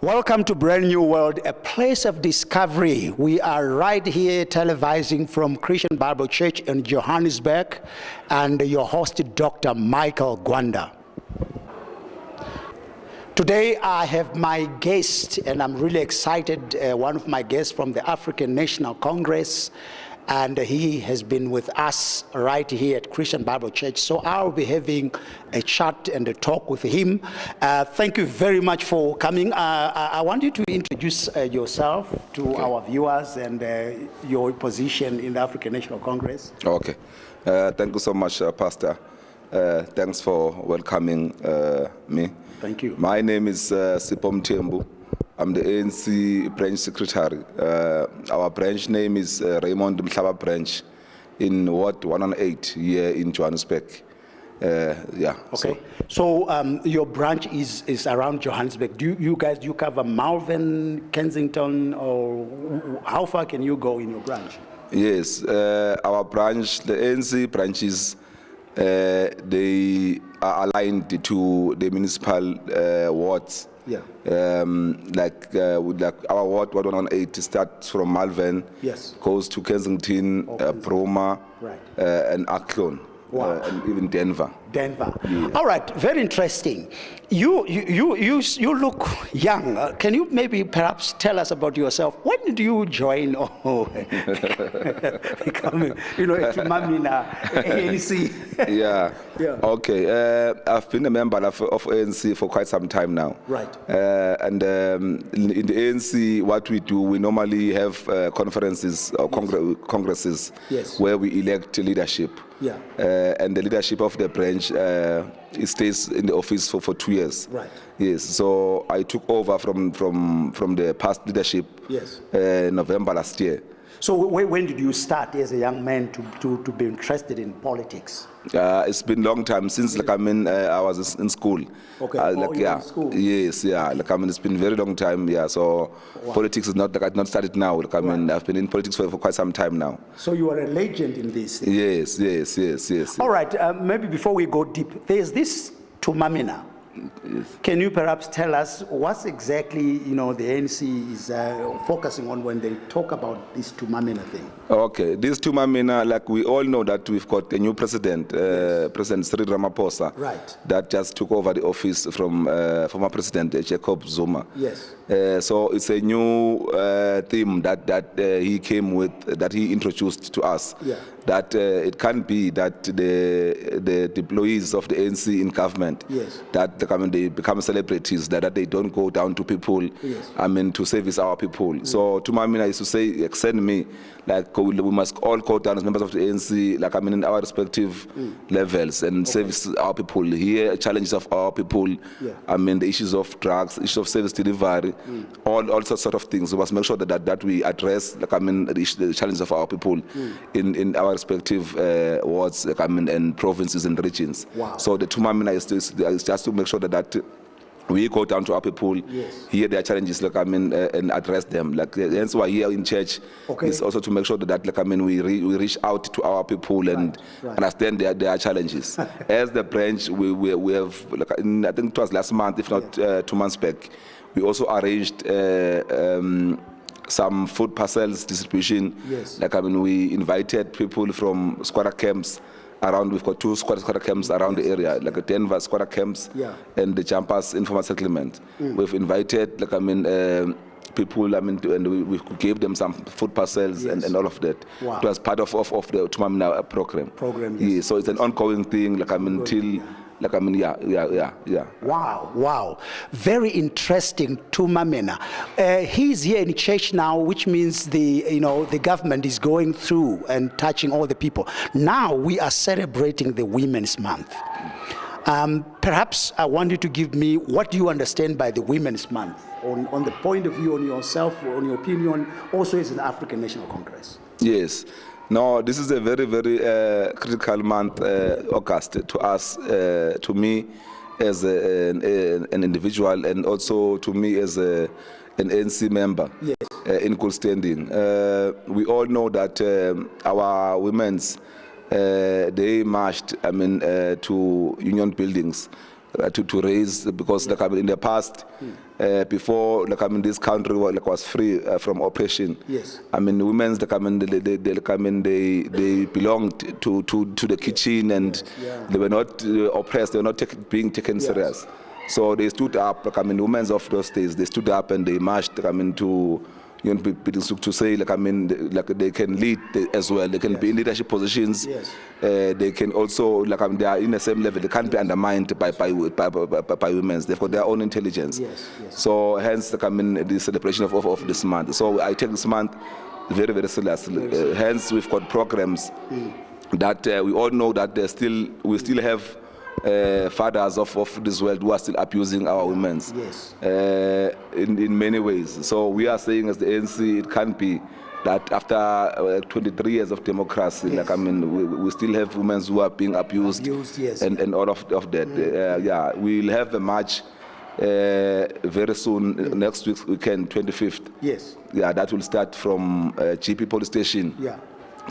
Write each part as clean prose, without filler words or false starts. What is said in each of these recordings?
Welcome to Brand New World, a place of discovery. We are right here televising from Christian Bible Church in Johannesburg, and your host, Dr. Michael Gwanda. Today I have my guest, and I'm really excited, one of my guests from the African National Congress, and he has been with us right here at Christian Bible Church. So I'll be having a chat and a talk with him. Thank you very much for coming. I want you to introduce yourself to our viewers and your position in the African National Congress. Okay. Thank you so much, Pastor. Thanks for welcoming me. Thank you. My name is Mthembu. I'm the ANC branch secretary. Our branch name is Raymond Mhlaba branch in Ward 108 here in Johannesburg. Yeah. Okay. So your branch is around Johannesburg. Do you guys cover Malvern, Kensington, or how far can you go in your branch? Yes. Our branch, the ANC branches, they are aligned to the municipal wards. Yeah. Like our ward 118 starts from Malvern, yes, goes to Kensington, Broma, right, and Athlone. Wow. And even Denver. Denver. Yeah. All right, very interesting. You look young. Can you maybe perhaps tell us about yourself? When did you join? Becoming, a Tumamina ANC. Yeah. Yeah. Okay. I've been a member of ANC for quite some time now. Right. And in the ANC, what we do, we normally have conferences or congresses, yes, where we elect leadership. Yeah. And the leadership of the branch, it stays in the office for 2 years. Right. Yes. So I took over from the past leadership. Yes. November last year. So when did you start as a young man to be interested in politics? It's been a long time since I was in school. Okay. In school? Yes, yeah. it's been a very long time. Yeah. So wow, politics is not I've not started now. Right. I've been in politics for quite some time now. So you are a legend in this. Yes. All right. Maybe before we go deep, there's this Tumamina. Yes. Can you perhaps tell us what exactly the ANC is focusing on when they talk about this Tumamina thing? Okay, this Tumamina, like we all know that we've got a new president, yes, President Cyril Ramaphosa, right, that just took over the office from former President Jacob Zuma. Yes. So it's a new theme that he came with, that he introduced to us. Yeah. That it can't be that the employees of the ANC in government, yes, that they become celebrities, that they don't go down to people, yes, to service our people. So Tumamina is to say, extend me, like we must all go down as members of the ANC, in our respective levels, and service our people, hear challenges of our people, yeah, the issues of drugs, issues of service delivery, all sorts of things. We must make sure that we address the challenges of our people in our respective wards and provinces and regions. Wow. So the Tumamina is just to make sure that we go down to our people, yes, hear their challenges, and address them. Hence why here in church is also to make sure that we reach out to our people and understand their challenges. As the branch, we have, I think it was last month, if not 2 months back, we also arranged some food parcels distribution. Yes. We invited people from squatter camps around. We've got 2 squatter camps around, yes, the area, like Denver squatter camps, yeah, and the Jumpers informal settlement. We've invited people, and we gave them some food parcels, yes, and all of that. Wow. It was part of the Tumamina program. Yes. Yeah, so it's an ongoing thing, till. Yeah. Wow. Very interesting, Tumamina. He's here in church now, which means the government is going through and touching all the people. Now we are celebrating the Women's Month. Perhaps I want you to give me what do you understand by the Women's Month, on the point of view, on yourself, on your opinion, also as an African National Congress. Yes. No, this is a very, very critical month, August, to us, to me as an individual, and also to me as an ANC member, yes, in good standing. We all know that our women's, they marched, to union buildings to raise, because like, I mean, in the past, before like, I mean, this country was free from oppression. Yes. I mean, women's like, I mean, they belonged to the kitchen, and they were not oppressed. They were not being taken serious. So they stood up. Like, I mean, women of those days, they stood up and they marched. Like, I mean, to say, like, I mean, like, they can lead as well. They can be in leadership positions. They can also, like, I mean, they are in the same level. They can't be undermined by women. They've got their own intelligence. So hence, like, I mean, the celebration of this month. So I take this month very, very seriously. Hence, we've got programs that we all know that we still have fathers of this world who are still abusing our women in many ways. So we are saying as the ANC, it can't be that after 23 years of democracy, like, I mean, we still have women who are being abused, and all of that. We'll have a march very soon, next weekend, 25th. That will start from GP police station,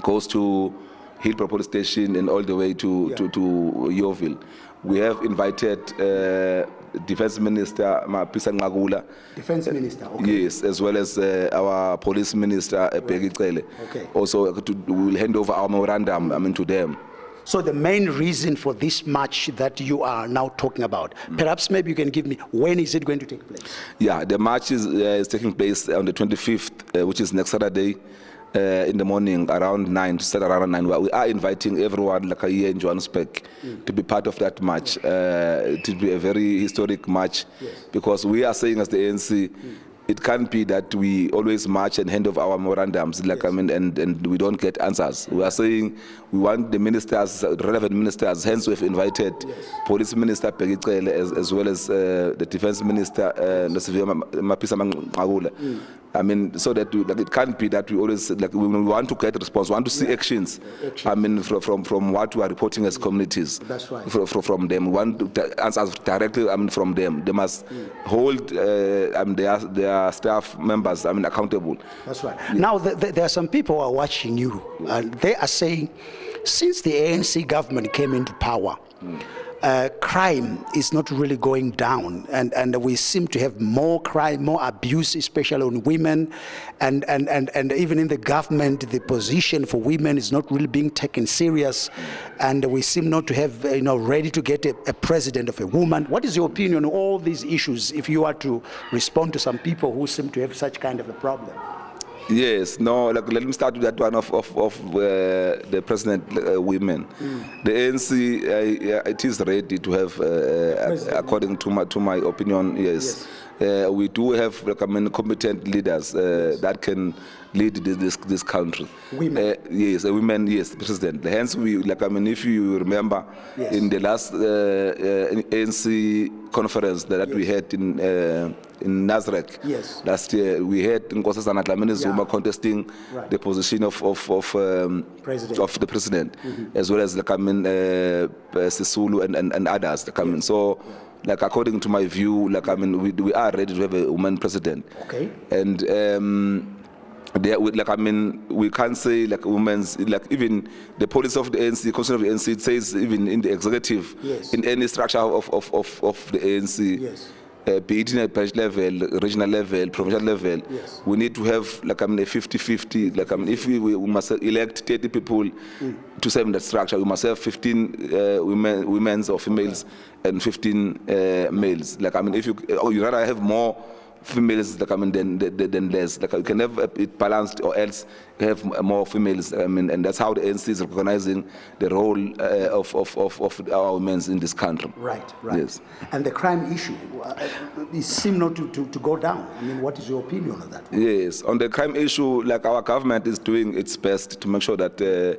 goes to Hillbrook police station, and all the way to Yeovil. We have invited Defense Minister Mapisa. Defense Minister, okay. Yes, as well as our Police Minister Pegicele. Also, we'll hand over our memorandum, I mean, to them. So the main reason for this march that you are now talking about, perhaps maybe you can give me, when is it going to take place? Yeah, the march is taking place on the 25th, which is next Saturday. In the morning around 9, to start around 9. We are inviting everyone, like here in Johannesburg, to be part of that march. It will be a very historic march, because we are saying as the ANC, it can't be that we always march and hand over our memorandums, like, I mean, and we don't get answers. We are saying we want the ministers, relevant ministers, hence we've invited Police Minister Pegicele as well as the Defense Minister Mapisa Mangagula. I mean, so that like, it can't be that we always, like, we want to get a response, we want to see actions. I mean, from what we are reporting as communities. That's right. From them. We want answers directly, I mean, from them. They must hold their staff members, I mean, accountable. That's right. Now, there are some people who are watching you, and they are saying, since the ANC government came into power, crime is not really going down, and we seem to have more crime, more abuse, especially on women, and even in the government, the position for women is not really being taken serious, and we seem not to have, ready to get a president of a woman. What is your opinion on all these issues, if you are to respond to some people who seem to have such kind of a problem? Yes, no, like, let me start with that one of the president women. The ANC, it is ready to have, according to my opinion, yes. We do have, like, I mean, competent leaders that can lead this country. Women? Yes, women, yes, president. Hence, we, like, I mean, if you remember, in the last ANC conference that we had in Nazareth last year, we had Nkosazana Dlamini Zuma contesting the position of the president, as well as, like, I mean, Sisulu and others. Like, I mean, so, like, according to my view, like, I mean, we are ready to have a woman president. Okay. And like, I mean, we can't say, like, women's, like, even the policy of the ANC, constitution of the ANC, it says even in the executive, in any structure of the ANC, be it in a branch level, regional level, provincial level, we need to have, like, I mean, a 50-50. Like, I mean, if we must elect 30 people to serve in that structure, we must have 15 women or females and 15 males. Like, I mean, if you rather have more females, like, I mean, than less. Like, you can have it balanced, or else you have more females. I mean, and that's how the ANC is recognizing the role of our women in this country. Right. Yes. And the crime issue, it seems not to go down. I mean, what is your opinion on that? Yes, on the crime issue, like, our government is doing its best to make sure that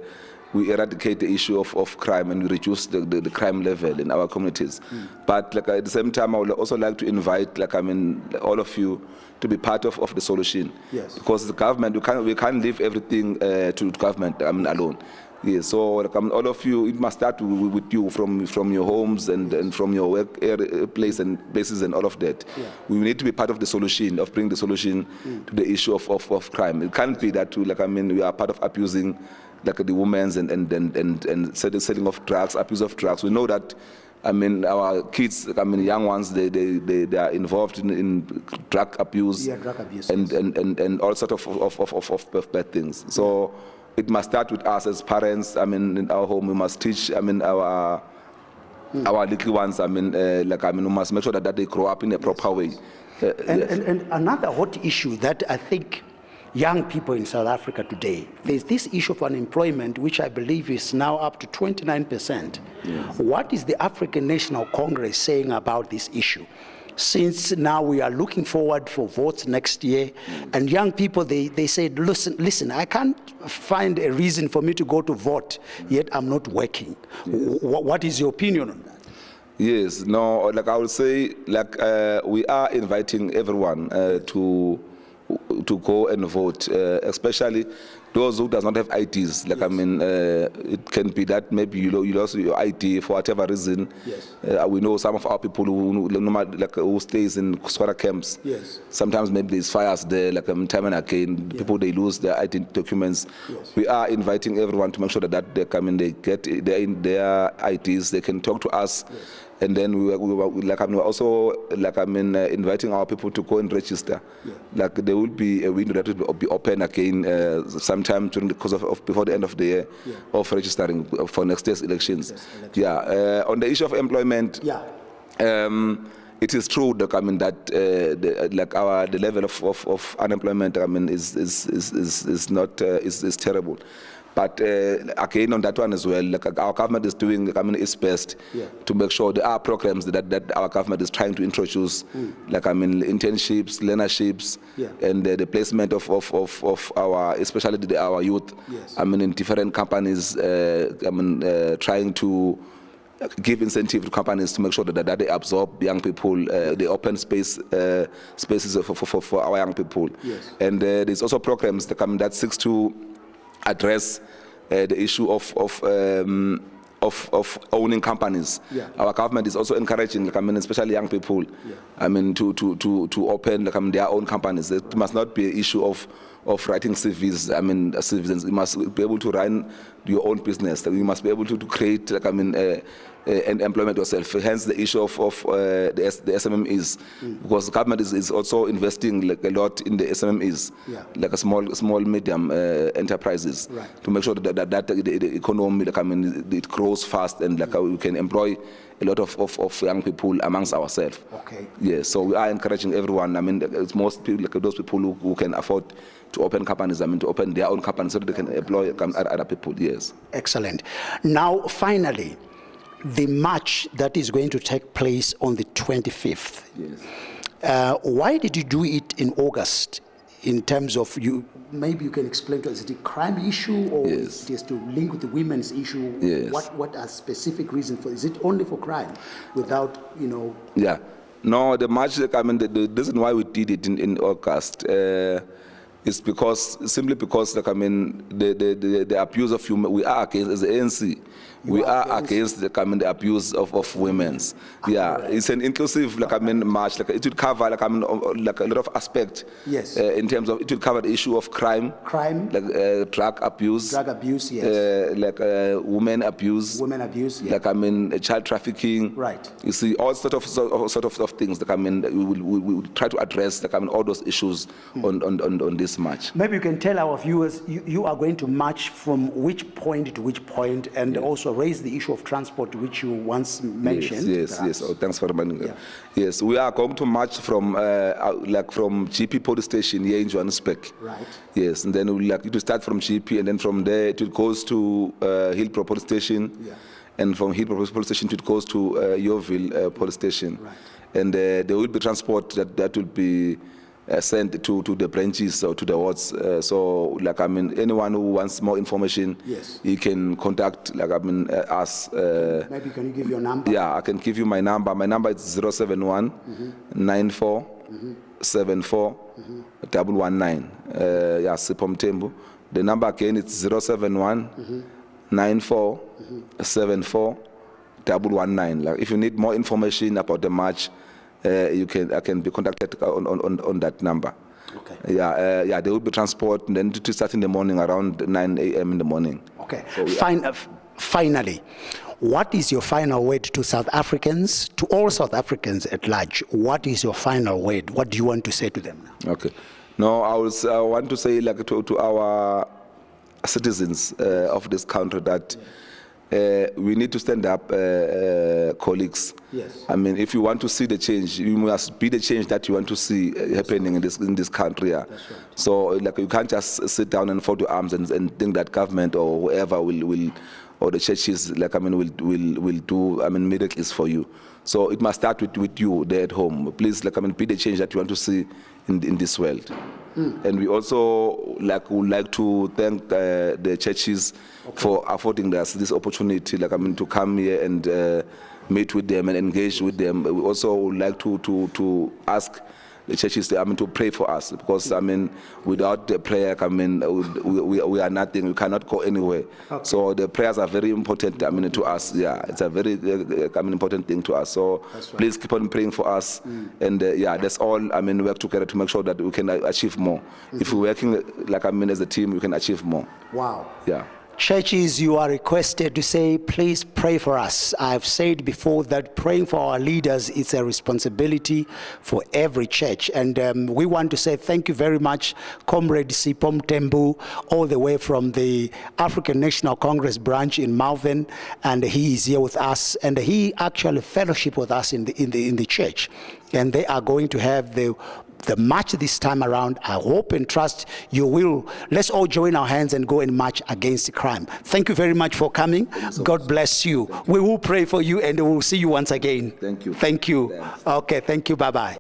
we eradicate the issue of crime and we reduce the crime level in our communities. But, like, at the same time, I would also like to invite, like, I mean, all of you to be part of the solution. Because the government, we can't leave everything to government, I mean, alone. Yes, so, like, I mean, all of you, it must start with you from your homes and from your work places and all of that. We need to be part of the solution, of bringing the solution to the issue of crime. It can't be that, like, I mean, we are part of abusing, like, the women's and selling of drugs, abuse of drugs. We know that I mean, our kids, I mean, young ones, they are involved in drug abuse, drug abuse, and all sorts of bad things. So it must start with us as parents. I mean, in our home, we must teach, I mean, our little ones, I mean, we must make sure that they grow up in a proper way. And another hot issue that I think young people in South Africa today, there's this issue of unemployment, which I believe is now up to 29%. Yes. What is the African National Congress saying about this issue? Since now we are looking forward for votes next year, and young people, they said, listen, I can't find a reason for me to go to vote, yet I'm not working. Yes. What is your opinion on that? Yes, no, like I would say, like we are inviting everyone to go and vote, especially those who does not have IDs. Like, yes. I mean, it can be that maybe you lost your ID for whatever reason. Yes. We know some of our people who stays in Swara camps. Yes. Sometimes maybe there's fires there, like time and again, yeah. People, they lose their ID documents. Yes. We are inviting everyone to make sure that they come in, they get their IDs, they can talk to us. Yes. And then we were also inviting our people to go and register. Yeah. Like there will be a window that will be open again sometime during the course of before the end of the year, yeah. Of registering for next year's elections. Yes, yeah. On the issue of employment, yeah. It is true that the level of unemployment is terrible. But again, on that one as well, like our government is doing its best, yeah. To make sure there are programs that our government is trying to introduce, like internships, learnerships, yeah. And the placement of our, especially our youth, yes. In different companies, trying to give incentive to companies to make sure that they absorb young people, they open spaces for our young people. Yes. And there's also programs that seeks to address the issue of owning companies. Yeah. Our government is also encouraging, especially young people, yeah. To open their own companies. It must not be an issue of writing CVs. Citizens, you must be able to run your own business. You must be able to create and employment yourself. Hence the issue of the SMMEs, because the government is also investing a lot in the SMMEs, yeah. Like a small medium enterprises, right. To make sure that the economy it grows fast and we can employ a lot of young people amongst ourselves. Okay. Yeah. So we are encouraging everyone. It's most people, those people who can afford to open companies, to open their own companies so that they can employ other people. Yes. Excellent. Now, finally, the march that is going to take place on the 25th. Yes. Why did you do it in August? In terms of maybe you can explain to us, is it a crime issue or yes. Is it to link with the women's issue? Yes. What are specific reasons for? Is it only for crime, without Yeah. No, the march. The reason why we did it in August. Is simply because the abuse of human, we are against, as the ANC, we are against the abuse of women's. Yeah, it's an inclusive march. It will cover a lot of aspects. Yes. In terms of, it will cover the issue of crime, drug abuse, yes. Women abuse, yeah. Child trafficking. Right. You see all sort of things. We will try to address all those issues on this march. Maybe you can tell our viewers, you are going to march from which point to which point, and yes. Also raise the issue of transport, which you once mentioned. Yes. Oh, thanks for reminding me. Yeah. Yes, we are going to march from GP police station here in Johannesburg. Right. Yes, and then it will start from GP, and then from there it goes to Hillbrow police station. Yeah. And from Hillbrow police station it goes to Yeoville police station. Right. And there will be transport that will be sent to the branches or to the wards. Anyone who wants more information, yes. He can contact us. Maybe can you give your number? Yeah, I can give you my number. My number is 071 94 74 119. Mthembu. The number again is 071 94 74 119. If you need more information about the march, I can be contacted on that number. Okay. There will be transport, and then to start in the morning around 9 a.m. in the morning. Okay. So, yeah. finally, what is your final word to South Africans, to all South Africans at large? What is your final word? What do you want to say to them now? Okay. No, I want to say like to our citizens of this country that we need to stand up, colleagues. Yes. I mean, if you want to see the change, you must be the change that you want to see happening in this country. Yeah. That's right. So, like, you can't just sit down and fold your arms and think that government or whoever will or the churches, like, I mean, will do, I mean, miracles for you. So it must start with you there at home. Please, like, I mean, be the change that you want to see in this world. And we also would like to thank the churches for affording us this opportunity, like, I mean, to come here and meet with them and engage with them. We also would like to ask the churches, I mean, to pray for us, because, I mean, without the prayer, I mean, we are nothing. We cannot go anywhere. Okay. So the prayers are very important, I mean, to us. Yeah, it's a very I mean, important thing to us. So right. Please keep on praying for us. And yeah, that's all. I mean, work together to make sure that we can achieve more. If we're working, like, I mean, as a team, we can achieve more. Wow. Yeah. Churches, you are requested to say, please pray for us. I've said before that praying for our leaders is a responsibility for every church. And we want to say thank you very much, Comrade S, Mthembu, all the way from the African National Congress branch in Malvern. And he is here with us. And he actually fellowship with us in the church. And they are going to have the march this time around. I hope and trust you will. Let's all join our hands and go and march against crime. Thank you very much for coming. God bless you. We will pray for you and we will see you once again. Thank you. Thank you. Thanks. Okay, thank you. Bye-bye.